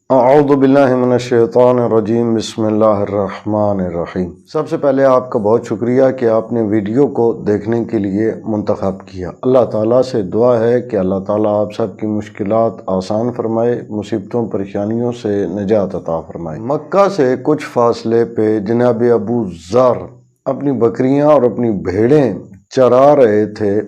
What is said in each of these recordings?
اعوذ باللہ من الشیطان الرجیم، بسم اللہ الرحمن الرحیم۔ سب سے پہلے آپ کا بہت شکریہ کہ آپ نے ویڈیو کو دیکھنے کے لیے منتخب کیا۔ اللہ تعالیٰ سے دعا ہے کہ اللہ تعالیٰ آپ سب کی مشکلات آسان فرمائے، مصیبتوں پریشانیوں سے نجات عطا فرمائے۔ مکہ سے کچھ فاصلے پہ جناب ابو ذر اپنی بکریاں اور اپنی بھیڑیں چرا رہے تھے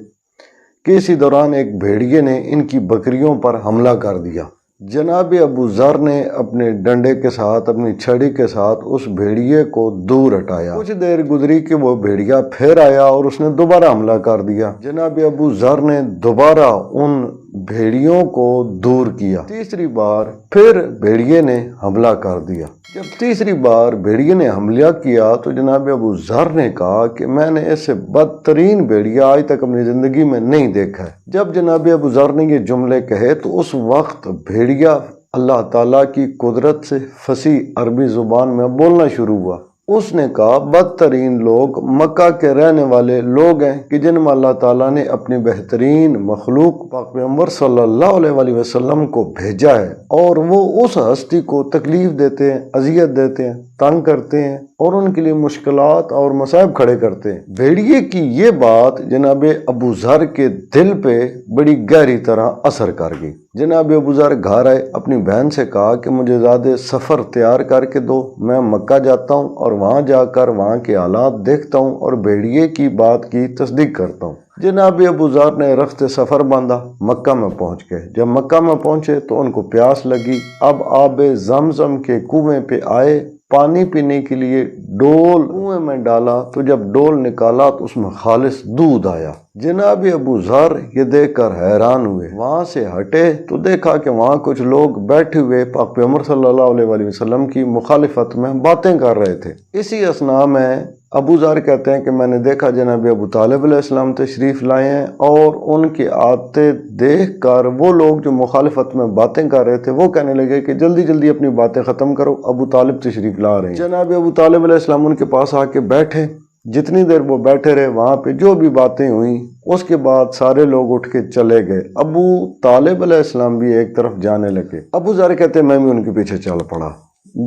کہ اسی دوران ایک بھیڑیے نے ان کی بکریوں پر حملہ کر دیا۔ جناب ابو ذر نے اپنے ڈنڈے کے ساتھ، اپنی چھڑی کے ساتھ اس بھیڑیے کو دور ہٹایا۔ کچھ دیر گزری کہ وہ بھیڑیا پھر آیا اور اس نے دوبارہ حملہ کر دیا۔ جناب ابو ذر نے دوبارہ ان بھیڑیوں کو دور کیا۔ تیسری بار پھر بھیڑیے نے حملہ کر دیا۔ جب تیسری بار بھیڑیے نے حملہ کیا تو جناب ابو ذر نے کہا کہ میں نے اس سے بدترین بھیڑیا آج تک اپنی زندگی میں نہیں دیکھا ہے۔ جب جناب ابو ذر نے یہ جملے کہے تو اس وقت بھیڑیا اللہ تعالیٰ کی قدرت سے فصیح عربی زبان میں بولنا شروع ہوا۔ اس نے کہا بدترین لوگ مکہ کے رہنے والے لوگ ہیں کہ جن میں اللہ تعالیٰ نے اپنی بہترین مخلوق پاک پیغمبر صلی اللہ علیہ وسلم کو بھیجا ہے، اور وہ اس ہستی کو تکلیف دیتے ہیں، اذیت دیتے ہیں، تنگ کرتے ہیں اور ان کے لیے مشکلات اور مصائب کھڑے کرتے ہیں۔ بھیڑیے کی یہ بات جناب ابو ذر کے دل پہ بڑی گہری طرح اثر کر گئی۔ جناب ابو ذر گھر آئے، اپنی بہن سے کہا کہ مجھے زیادہ سفر تیار کر کے دو، میں مکہ جاتا ہوں اور وہاں جا کر وہاں کے حالات دیکھتا ہوں اور بھیڑیے کی بات کی تصدیق کرتا ہوں۔ جناب ابو ذر نے رخت سفر باندھا، مکہ میں پہنچ گئے۔ جب مکہ میں پہنچے تو ان کو پیاس لگی۔ اب آب زمزم کے کنویں پہ آئے، پانی پینے کے لیے ڈول کنویں میں ڈالا تو جب ڈول نکالا تو اس میں خالص دودھ آیا۔ جناب ابو ذر یہ دیکھ کر حیران ہوئے۔ وہاں سے ہٹے تو دیکھا کہ وہاں کچھ لوگ بیٹھے ہوئے پاک پیغمبر صلی اللہ علیہ وسلم کی مخالفت میں باتیں کر رہے تھے۔ اسی اثناء میں ابو ذر کہتے ہیں کہ میں نے دیکھا جناب ابو طالب علیہ السلام تشریف لائے ہیں، اور ان کے آتے دیکھ کر وہ لوگ جو مخالفت میں باتیں کر رہے تھے وہ کہنے لگے کہ جلدی جلدی اپنی باتیں ختم کرو، ابو طالب تشریف لا رہے ہیں۔ جناب ابو طالب علیہ السلام ان کے پاس آ کے بیٹھے۔ جتنی دیر وہ بیٹھے رہے وہاں پہ جو بھی باتیں ہوئیں، اس کے بعد سارے لوگ اٹھ کے چلے گئے۔ ابو طالب علیہ السلام بھی ایک طرف جانے لگے۔ ابو ذر کہتے ہیں میں بھی ان کے پیچھے چل پڑا۔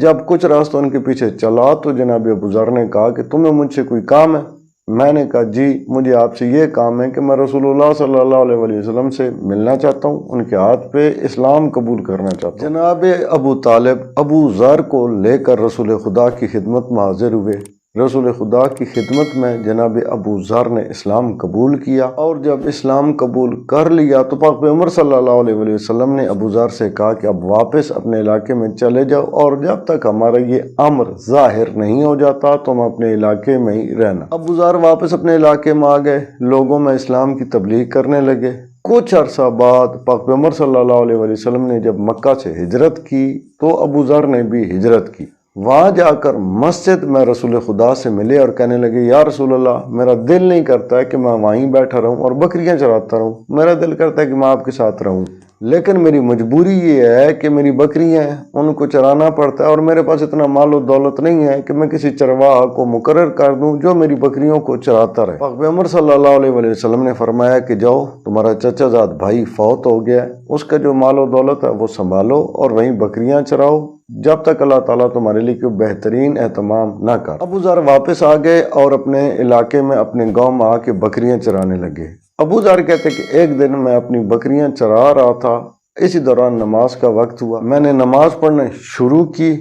جب کچھ راستہ ان کے پیچھے چلا تو جناب ابو ذر نے کہا کہ تمہیں مجھ سے کوئی کام ہے؟ میں نے کہا جی، مجھے آپ سے یہ کام ہے کہ میں رسول اللہ صلی اللہ علیہ وسلم سے ملنا چاہتا ہوں، ان کے ہاتھ پہ اسلام قبول کرنا چاہتا ہوں۔ جناب ابو طالب ابو ذر کو لے کر رسول خدا کی خدمت میں حاضر ہوئے۔ رسول خدا کی خدمت میں جناب ابو ذر نے اسلام قبول کیا، اور جب اسلام قبول کر لیا تو پاک پیغمبر صلی اللہ علیہ وسلم نے ابو ذر سے کہا کہ اب واپس اپنے علاقے میں چلے جاؤ، اور جب تک ہمارا یہ امر ظاہر نہیں ہو جاتا تو ہم اپنے علاقے میں ہی رہنا۔ ابو ذر واپس اپنے علاقے میں آ گئے، لوگوں میں اسلام کی تبلیغ کرنے لگے۔ کچھ عرصہ بعد پاک پیغمبر صلی اللہ علیہ وسلم نے جب مکہ سے ہجرت کی تو ابو ذر نے بھی ہجرت کی۔ وہاں جا کر مسجد میں رسول خدا سے ملے اور کہنے لگے یا رسول اللہ، میرا دل نہیں کرتا ہے کہ میں وہیں بیٹھا رہوں اور بکریاں چراتا رہوں، میرا دل کرتا ہے کہ میں آپ کے ساتھ رہوں، لیکن میری مجبوری یہ ہے کہ میری بکریاں ہیں، ان کو چرانا پڑتا ہے، اور میرے پاس اتنا مال و دولت نہیں ہے کہ میں کسی چرواہا کو مقرر کر دوں جو میری بکریوں کو چراتا رہے۔ پاک پیغمبر صلی اللہ علیہ وسلم نے فرمایا کہ جاؤ، تمہارا چچا زاد بھائی فوت ہو گیا ہے، اس کا جو مال و دولت ہے وہ سنبھالو اور وہیں بکریاں چراؤ جب تک اللہ تعالیٰ تمہارے لیے کوئی بہترین اہتمام نہ کر۔ ابو ذر واپس آ گئے اور اپنے علاقے میں، اپنے گاؤں میں آ کے بکریاں چرانے لگے۔ ابو ذر کہتے کہ ایک دن میں اپنی بکریاں چرا رہا تھا، اسی دوران نماز کا وقت ہوا، میں نے نماز پڑھنا شروع کی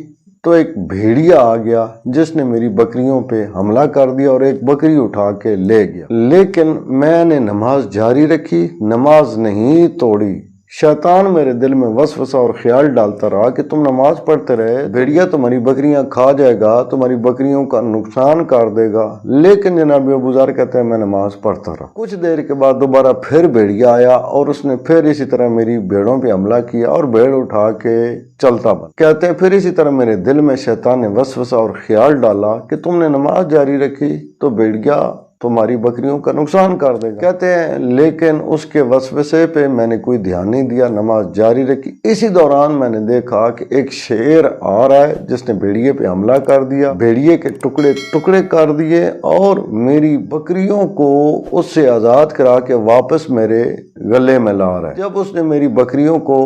تو ایک بھیڑیا آ گیا جس نے میری بکریوں پہ حملہ کر دیا اور ایک بکری اٹھا کے لے گیا، لیکن میں نے نماز جاری رکھی، نماز نہیں توڑی۔ شیطان میرے دل میں وسوسہ اور خیال ڈالتا رہا کہ تم نماز پڑھتے رہے، بھیڑیا تمہاری بکریاں کھا جائے گا، تمہاری بکریوں کا نقصان کر دے گا، لیکن جناب ابو ذر کہتے ہیں میں نماز پڑھتا رہا۔ کچھ دیر کے بعد دوبارہ پھر بھیڑیا آیا اور اس نے پھر اسی طرح میری بھیڑوں پہ حملہ کیا اور بھیڑ اٹھا کے چلتا بنا۔ کہتے ہیں پھر اسی طرح میرے دل میں شیطان نے وسوسہ اور خیال ڈالا کہ تم نے نماز جاری رکھی تو بھیڑیا تمہاری بکریوں کا نقصان کر دے گا۔ کہتے ہیں لیکن اس کے وسوسے پہ میں نے کوئی دھیان نہیں دیا، نماز جاری رکھی۔ اسی دوران میں نے دیکھا کہ ایک شیر آ رہا ہے جس نے بھیڑیے پہ حملہ کر دیا، بھیڑیے کے ٹکڑے ٹکڑے کر دیے اور میری بکریوں کو اس سے آزاد کرا کے واپس میرے گلے میں لا رہا ہے۔ جب اس نے میری بکریوں کو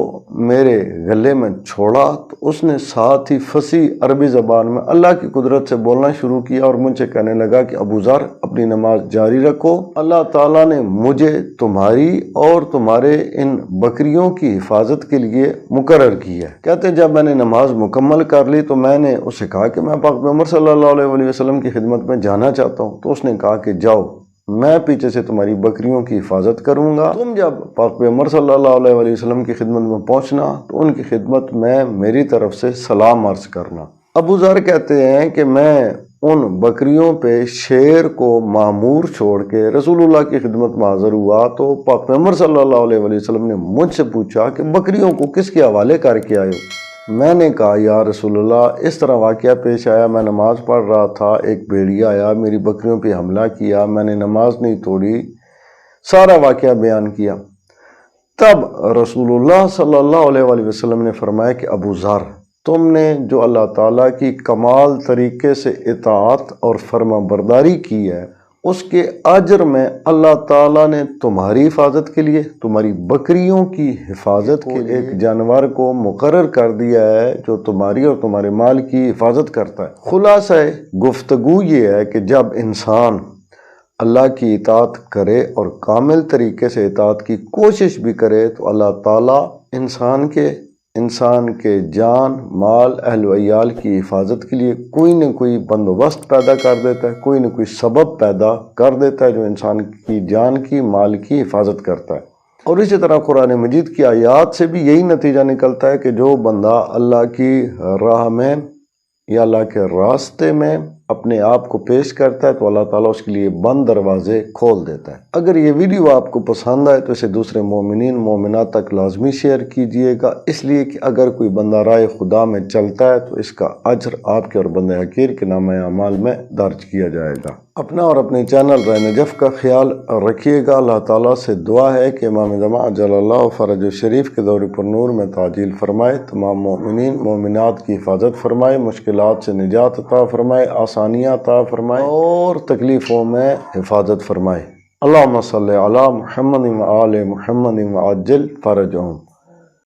میرے گلے میں چھوڑا تو اس نے ساتھ ہی فصیح عربی زبان میں اللہ کی قدرت سے بولنا شروع کیا اور مجھ سے کہنے لگا کہ ابو ذر اپنی نماز جاری رکھو، اللہ تعالیٰ نے مجھے تمہاری اور تمہارے ان بکریوں کی حفاظت کے لیے مقرر کیا ہے۔ کہتے جب میں نے نماز مکمل کر لی تو میں نے اسے کہا کہ میں پاک پیغمبر صلی اللہ علیہ وسلم کی خدمت میں جانا چاہتا ہوں، تو اس نے کہا کہ جاؤ، میں پیچھے سے تمہاری بکریوں کی حفاظت کروں گا، تم جب پاک پیغمبر صلی اللہ علیہ وسلم کی خدمت میں پہنچنا تو ان کی خدمت میں میری طرف سے سلام عرض کرنا۔ ابو ذر کہتے ہیں کہ میں ان بکریوں پہ شیر کو معمور چھوڑ کے رسول اللہ کی خدمت میں حاضر ہوا تو پاک پیغمبر صلی اللہ علیہ وسلم نے مجھ سے پوچھا کہ بکریوں کو کس کے حوالے کر کے آئے ہو؟ میں نے کہا یا رسول اللہ اس طرح واقعہ پیش آیا، میں نماز پڑھ رہا تھا، ایک بھیڑیا آیا، میری بکریوں پہ حملہ کیا، میں نے نماز نہیں توڑی، سارا واقعہ بیان کیا۔ تب رسول اللہ صلی اللہ علیہ وسلم نے فرمایا کہ ابو ذر، تم نے جو اللہ تعالیٰ کی کمال طریقے سے اطاعت اور فرما برداری کی ہے، اس کے اجر میں اللہ تعالیٰ نے تمہاری حفاظت کے لیے، تمہاری بکریوں کی حفاظت کے لیے ایک جانور کو مقرر کر دیا ہے جو تمہاری اور تمہارے مال کی حفاظت کرتا ہے۔ خلاصہ گفتگو یہ ہے کہ جب انسان اللہ کی اطاعت کرے اور کامل طریقے سے اطاعت کی کوشش بھی کرے تو اللہ تعالیٰ انسان کے جان، مال، اہل و عیال کی حفاظت کے لیے کوئی نہ کوئی بندوبست پیدا کر دیتا ہے، کوئی نہ کوئی سبب پیدا کر دیتا ہے جو انسان کی جان کی، مال کی حفاظت کرتا ہے۔ اور اسی طرح قرآن مجید کی آیات سے بھی یہی نتیجہ نکلتا ہے کہ جو بندہ اللہ کی راہ میں یا اللہ کے راستے میں اپنے آپ کو پیش کرتا ہے تو اللہ تعالیٰ اس کے لیے بند دروازے کھول دیتا ہے۔ اگر یہ ویڈیو آپ کو پسند آئے تو اسے دوسرے مومنین مومنات تک لازمی شیئر کیجئے گا، اس لیے کہ اگر کوئی بندہ راہ خدا میں چلتا ہے تو اس کا اجر آپ کے اور بندہ حقیر کے نامہ اعمال میں درج کیا جائے گا۔ اپنا اور اپنے چینل رائے نجف کا خیال رکھیے گا۔ اللہ تعالیٰ سے دعا ہے کہ امام زمان عجل اللہ فرج شریف کے دور پر نور میں تعجیل فرمائے، تمام مومنین مومنات کی حفاظت فرمائے، مشکلات سے نجات عطا فرمائے، آسانیاں عطا فرمائے اور تکلیفوں میں حفاظت فرمائے۔ اللہم صلی علی محمد و آل محمد وعجل فرجہم۔